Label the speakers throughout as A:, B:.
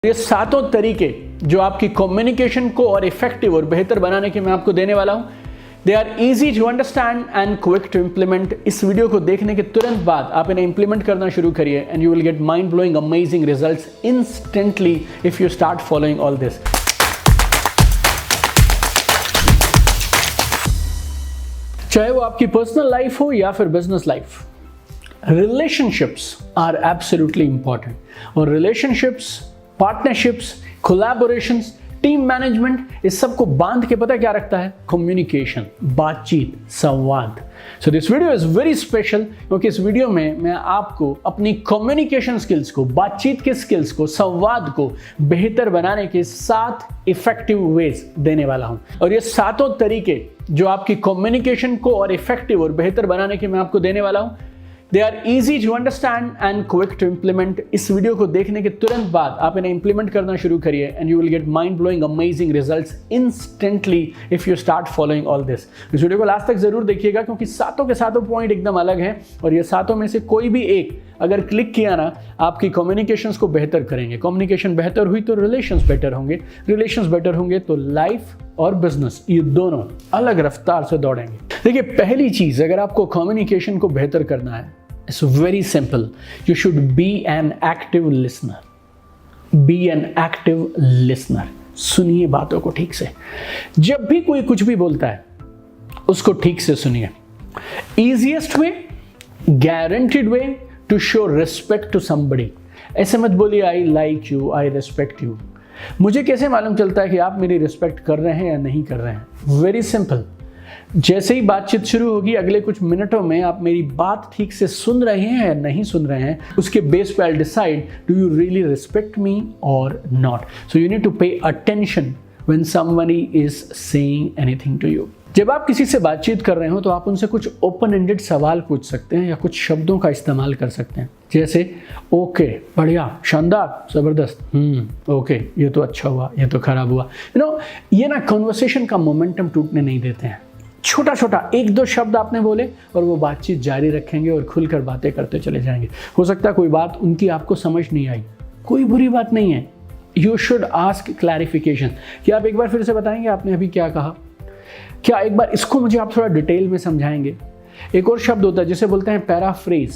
A: ये सातों तरीके जो आपकी कम्युनिकेशन को और इफेक्टिव और बेहतर बनाने के मैं आपको देने वाला हूं, they are easy to understand and quick to implement. इस वीडियो को देखने के तुरंत बाद आप इन्हें इंप्लीमेंट करना शुरू करिए and you will get mind blowing amazing results instantly if you start following all this. चाहे वो आपकी पर्सनल लाइफ हो या फिर business life, relationships are absolutely important. और relationships, partnerships, collaborations, team management, इस सब को बांध के पता क्या रखता है? कम्युनिकेशन, बातचीत, संवाद। So this video is very special क्योंकि इस वीडियो में मैं आपको अपनी कम्युनिकेशन स्किल्स को, बातचीत के स्किल्स को, संवाद को बेहतर बनाने के 7 इफेक्टिव वेज देने वाला हूं। और ये सातों तरीके जो आपकी कम्युनिकेशन को और इफेक्टिव और बेहतर बनाने के मैं आपको देने वाला हूं, they are easy to understand and quick to implement. इस वीडियो को देखने के तुरंत बाद आप इन्हें इंप्लीमेंट करना शुरू करिए and you will get mind blowing amazing results instantly if you start following all this. इस वीडियो को लास्ट तक जरूर देखिएगा क्योंकि सातों के सातों पॉइंट एकदम अलग हैं और ये सातों में से कोई भी एक अगर क्लिक किया ना, आपकी कम्युनिकेशंस को बेहतर करेंगे। कम्युनिकेशन बेहतर हुई तो रिलेशंस बेटर होंगे, रिलेशंस बेटर होंगे तो लाइफ और बिजनेस, ये दोनों अलग रफ्तार से दौड़ेंगे। देखिए, पहली चीज, अगर आपको कम्युनिकेशन को बेहतर करना है, it's very simple. You should be an active listener. Be an active listener. सुनिए बातों को ठीक से। जब भी कोई कुछ भी बोलता है उसको ठीक से सुनिए। Easiest way, guaranteed way to show respect to somebody. ऐसे मत बोलिए I like you, I respect you. मुझे कैसे मालूम चलता है कि आप मेरी रिस्पेक्ट कर रहे हैं या नहीं कर रहे हैं? Very simple. जैसे ही बातचीत शुरू होगी, अगले कुछ मिनटों में आप मेरी बात ठीक से सुन रहे हैं या नहीं सुन रहे हैं, उसके बेस पे I decide do you really respect me और not. So you need to pay attention when somebody is saying anything to you. जब आप किसी से बातचीत कर रहे हो तो आप उनसे कुछ ओपन एंडेड सवाल पूछ सकते हैं या कुछ शब्दों का इस्तेमाल कर सकते हैं, जैसे ओके, बढ़िया, शानदार, जबरदस्त, ओके, ये तो अच्छा हुआ, ये तो खराब हुआ। ये ना कन्वर्सेशन का मोमेंटम टूटने नहीं देते हैं। छोटा छोटा 1-2 शब्द आपने बोले और वो बातचीत जारी रखेंगे और खुलकर बातें करते चले जाएंगे। हो सकता है कोई बात उनकी आपको समझ नहीं आई, कोई बुरी बात नहीं है। You should ask clarification. क्या आप एक बार फिर से बताएंगे आपने अभी क्या कहा? क्या एक बार इसको मुझे आप थोड़ा डिटेल में समझाएंगे? एक और शब्द होता है जिसे बोलते हैं पैराफ्रेज।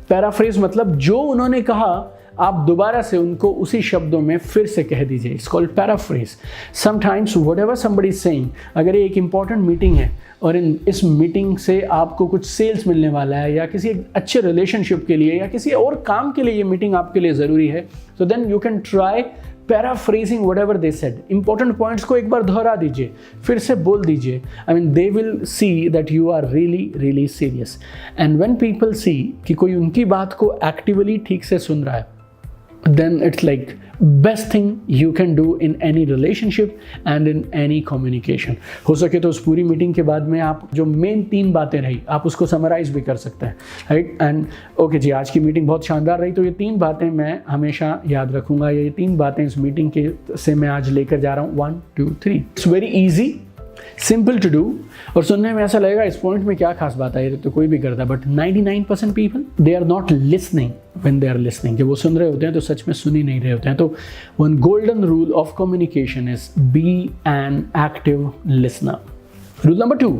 A: पैराफ्रेज मतलब जो उन्होंने कहा आप दोबारा से उनको उसी शब्दों में फिर से कह दीजिए। It's called paraphrase. Sometimes whatever somebody is saying, अगर ये एक इंपॉर्टेंट मीटिंग है और इस मीटिंग से आपको कुछ सेल्स मिलने वाला है या किसी अच्छे रिलेशनशिप के लिए या किसी और काम के लिए ये मीटिंग आपके लिए ज़रूरी है, so then you can try paraphrasing whatever they said. Important points को एक बार दोहरा दीजिए, फिर से बोल दीजिए। I mean they will see that you are really really serious. And when people see कि कोई उनकी बात को एक्टिवली ठीक से सुन रहा है, then it's like best thing you can do in any relationship and in any communication. हो सके तो उस पूरी मीटिंग के बाद में आप जो मेन 3 बातें रही आप उसको समराइज भी कर सकते हैं, राइट? एंड ओके जी, आज की मीटिंग बहुत शानदार रही, तो ये 3 बातें मैं हमेशा याद रखूंगा। ये 3 बातें इस मीटिंग के से मैं आज लेकर जा रहा हूँ। 1 2 3। It's very easy, simple to do. और सुनने में ऐसा लगेगा इस पॉइंट में क्या खास बात है, ये तो कोई भी करता है, but 99% people they are not listening when they are listening. जब वो सुन रहे होते हैं तो सच में सुन ही नहीं रहे होते हैं। तो one golden rule of communication is be an active listener. Rule number 2,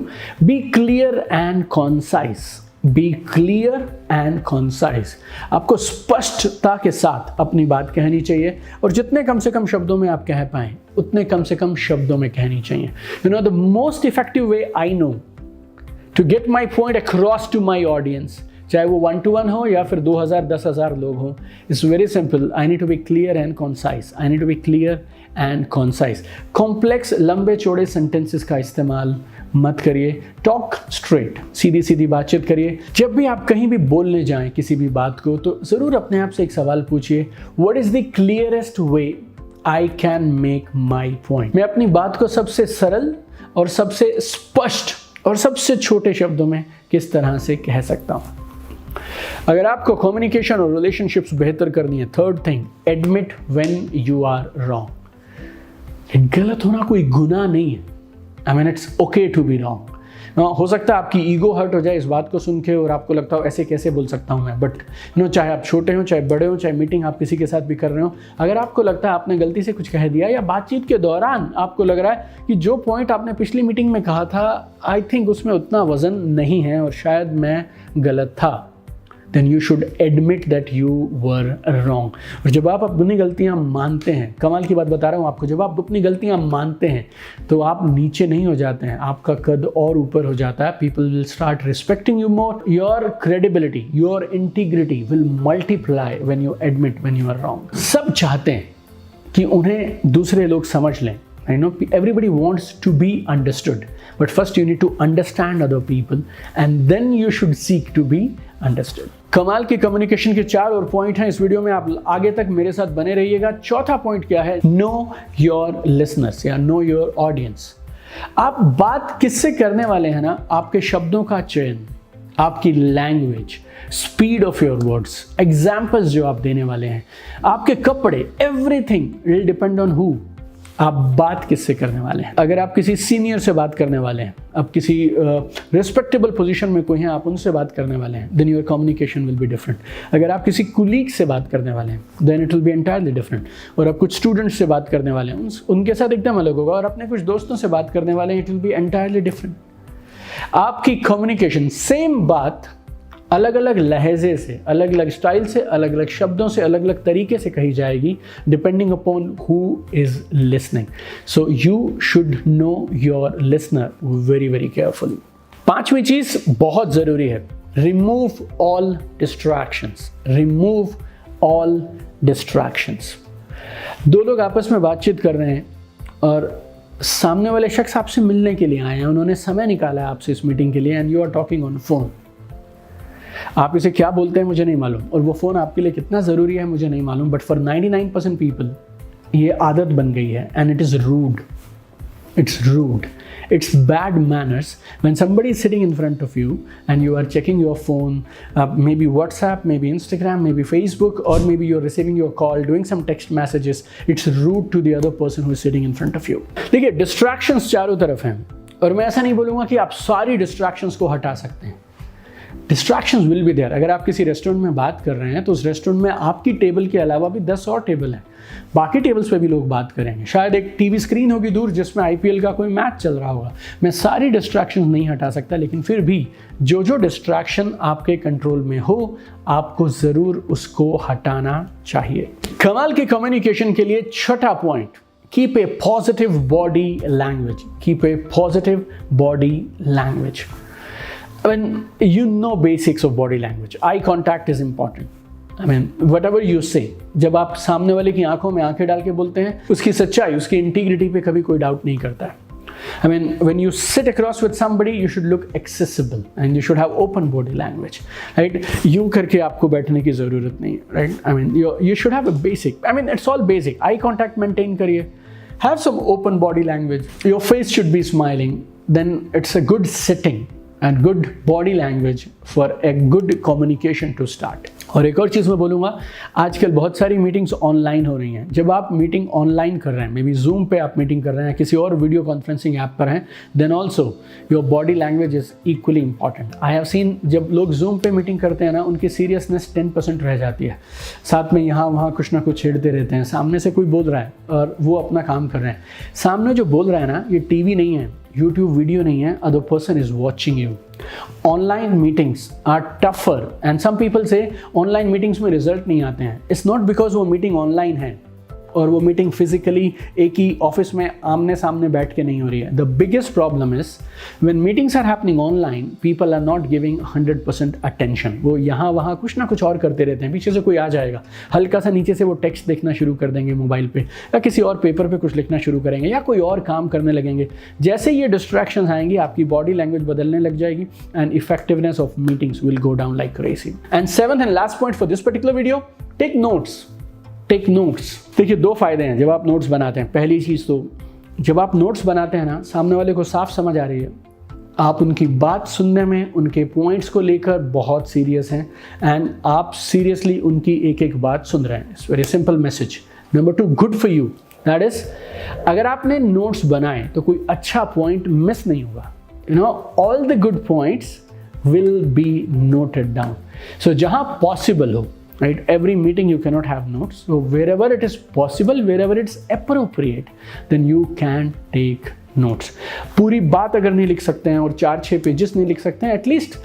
A: be clear and concise. Be clear and concise. आपको स्पष्टता के साथ अपनी बात कहनी चाहिए और जितने कम से कम शब्दों में आप कह पाएं उतने कम से कम शब्दों में कहनी चाहिए। You know the most effective way I know to get my point across to my audience, चाहे वो 1-to-1 हो या फिर 2000 10,000 लोग हों, it's very simple. I need to be clear and concise. I need to be clear and concise. Complex लंबे चौड़े sentences का इस्तेमाल मत करिए। टॉक स्ट्रेट, सीधी सीधी बातचीत करिए। जब भी आप कहीं भी बोलने जाएं किसी भी बात को, तो ज़रूर अपने आप से एक सवाल पूछिए, what is the clearest way I can make my point. मैं अपनी बात को सबसे सरल और सबसे स्पष्ट और सबसे छोटे शब्दों में किस तरह से कह सकता हूँ। अगर आपको कम्युनिकेशन और रिलेशनशिप्स बेहतर करनी है, 3rd thing, admit when you are wrong. गलत होना कोई गुनाह नहीं है। I mean it's okay to be wrong. हो सकता है आपकी ईगो हर्ट हो जाए इस बात को सुन के और आपको लगता हो ऐसे कैसे बोल सकता हूँ मैं, बट चाहे आप छोटे हो चाहे बड़े हो, चाहे मीटिंग आप किसी के साथ भी कर रहे हो, अगर आपको लगता है आपने गलती से कुछ कह दिया या बातचीत के दौरान आपको लग रहा है कि जो पॉइंट आपने पिछली मीटिंग में कहा था आई थिंक उसमें उतना वजन नहीं है और शायद मैं गलत था, then you should admit that you were wrong। और जब आप अपनी गलतियां मानते हैं, कमाल की बात बता रहा हूं आपको, जब आप अपनी गलतियां मानते हैं तो आप नीचे नहीं हो जाते हैं, आपका कद और ऊपर हो जाता है। People will start respecting you more, your credibility, your integrity will multiply when you admit when you are wrong। सब चाहते हैं कि उन्हें दूसरे लोग समझ लें। I know everybody wants to be understood, but first you need to understand other people and then you should seek to be understood। कमाल के कम्युनिकेशन के 4 और पॉइंट हैं इस वीडियो में, आप आगे तक मेरे साथ बने रहिएगा। चौथा पॉइंट क्या है? नो योर लिसनर्स या नो योर ऑडियंस। आप बात किससे करने वाले हैं ना, आपके शब्दों का चयन, आपकी language, speed of your words, examples जो आप देने वाले हैं, आपके कपड़े, everything will depend on who आप बात किससे करने वाले हैं। अगर आप किसी सीनियर से बात करने वाले हैं, आप किसी रिस्पेक्टेबल पोजीशन में कोई हैं, आप उनसे बात करने वाले हैं, then your communication will be different. अगर आप किसी कुलीग से बात करने वाले हैं, then it will be entirely different. और आप कुछ स्टूडेंट्स से बात करने वाले हैं, उनके साथ एकदम अलग होगा। और अपने कुछ दोस्तों से बात करने वाले हैं, it will be entirely different. आपकी कम्युनिकेशन सेम बात अलग अलग लहजे से, अलग अलग स्टाइल से, अलग अलग शब्दों से, अलग अलग तरीके से कही जाएगी, depending upon who is listening. So you should know your listener very very carefully. 5वीं चीज बहुत जरूरी है, remove all distractions. Remove all distractions. 2 लोग आपस में बातचीत कर रहे हैं और सामने वाले शख्स आपसे मिलने के लिए आए हैं, उन्होंने समय निकाला है आपसे इस मीटिंग के लिए, and you are talking on phone. आप इसे क्या बोलते हैं मुझे नहीं मालूम, और वो फ़ोन आपके लिए कितना ज़रूरी है मुझे नहीं मालूम, बट फॉर 99% पीपल ये आदत बन गई है, and it is rude. It's rude, it's bad manners when somebody is sitting in front of you and you are checking your phone, may be WhatsApp, may be Instagram, may be Facebook, और may be you are receiving your call, doing some text messages. It's rude to the other person who is sitting in front of you. देखिए, distractions चारों तरफ हैं, और मैं ऐसा नहीं बोलूँगा कि आप सारी डिस्ट्रैक्शंस को हटा सकते हैं। Distractions will be there. अगर आप किसी रेस्टोरेंट में बात कर रहे हैं तो उस रेस्टोरेंट में आपकी टेबल के अलावा भी 10 और टेबल हैं, बाकी टेबल्स पे भी लोग बात करेंगे। शायद एक टीवी स्क्रीन होगी दूर जिसमें आईपीएल का कोई मैच चल रहा होगा। मैं सारी डिस्ट्रैक्शंस नहीं हटा सकता, लेकिन फिर भी जो जो डिस्ट्रैक्शन आपके कंट्रोल में हो, आपको ज़रूर उसको हटाना चाहिए। कमाल के कम्युनिकेशन के लिए 6ठा point, keep a positive body language. Keep a positive body language. I mean, you know basics of body language. Eye contact is important. I mean, whatever you say, जब आप सामने वाले की आंखों में आंखें डाल के बोलते हैं, उसकी सच्चाई, उसकी इंटीग्रिटी पे कभी कोई डाउट नहीं करता है। I mean, when you sit across with somebody, you should look accessible and you should have open body language, right? यूं करके आपको बैठने की ज़रूरत नहीं, right? I mean, you should have a basic. I mean, it's all basic. Eye contact maintain करिए. Have some open body language. Your face should be smiling. Then it's a good sitting and good body language for a good communication to start। और एक और चीज़ मैं बोलूँगा, आजकल बहुत सारी meetings online हो रही हैं। जब आप मीटिंग ऑनलाइन कर रहे हैं, मे बी जूम पे आप मीटिंग कर रहे हैं, किसी और वीडियो कॉन्फ्रेंसिंग ऐप पर हैं, then also your body language is equally important. I have seen जब लोग जूम पे मीटिंग करते हैं ना, उनकी सीरियसनेस 10% रह जाती है, साथ में यहाँ वहाँ कुछ ना कुछ छेड़ते रहते हैं। सामने से कोई बोल रहा है और वो अपना काम कर रहे हैं, सामने जो बोल रहा है ना, ये टीवी नहीं है, YouTube वीडियो नहीं है, other person is watching you. Online meetings are tougher and some people से ऑनलाइन मीटिंग्स में रिजल्ट नहीं आते हैं। इट्स नॉट बिकॉज वो मीटिंग ऑनलाइन है और वो मीटिंग फिजिकली एक ही ऑफिस में आमने सामने बैठ के नहीं हो रही है। The biggest problem is when meetings are happening online, people are not giving 100% attention. वो यहाँ वहाँ कुछ ना कुछ और करते रहते हैं, पीछे से कोई आ जाएगा, हल्का सा नीचे से वो टेक्स्ट देखना शुरू कर देंगे मोबाइल पे, या किसी और पेपर पे कुछ लिखना शुरू करेंगे, या कोई और काम करने लगेंगे। जैसे ये डिस्ट्रैक्शंस आएंगी, आपकी बॉडी लैंग्वेज बदलने लग जाएगी and effectiveness of meetings will go down like crazy. And 7th and last point for this particular video, take notes. Take notes. देखिए, 2 फायदे हैं जब आप नोट्स बनाते हैं। पहली चीज़ तो जब आप नोट्स बनाते हैं ना, सामने वाले को साफ समझ आ रही है, आप उनकी बात सुनने में, उनके पॉइंट्स को लेकर बहुत सीरियस हैं एंड आप सीरियसली उनकी एक एक बात सुन रहे हैं। It's very simple message. Number 2, good for you, that is अगर आपने नोट्स बनाए तो कोई अच्छा पॉइंट मिस नहीं होगा। all the good points will be noted down. So जहाँ possible हो, right? Every meeting you cannot have notes. So wherever it is possible, wherever it's appropriate, then you can take notes. पूरी बात अगर नहीं लिख सकते हैं और 4-6 pages नहीं लिख सकते हैं, at least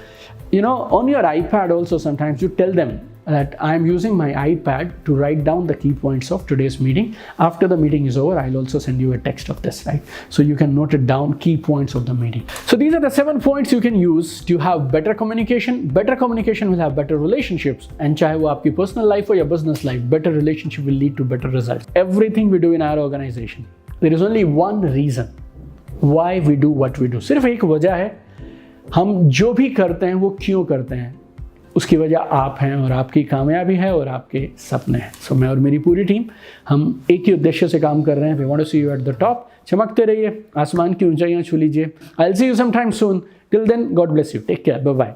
A: on your iPad also sometimes you tell them that I am using my iPad to write down the key points of today's meeting. After the meeting is over, I'll also send you a text of this, right? So you can note it down, key points of the meeting. So these are the 7 points you can use to have better communication. Better communication will have better relationships. And चाहे वो आपकी personal life हो या business life, better relationship will lead to better results. Everything we do in our organization, there is only one reason why we do what we do. सिर्फ एक वजह है, हम जो भी करते हैं वो क्यों करते हैं, उसकी वजह आप हैं और आपकी कामयाबी है और आपके सपने हैं. सो मैं और मेरी पूरी टीम हम एक ही उद्देश्य से काम कर रहे हैं. We want to see you at the top. चमकते रहिए, आसमान की ऊंचाइयां छू लीजिए. I will see you some time soon. Till then, God bless you. Take care. Bye bye.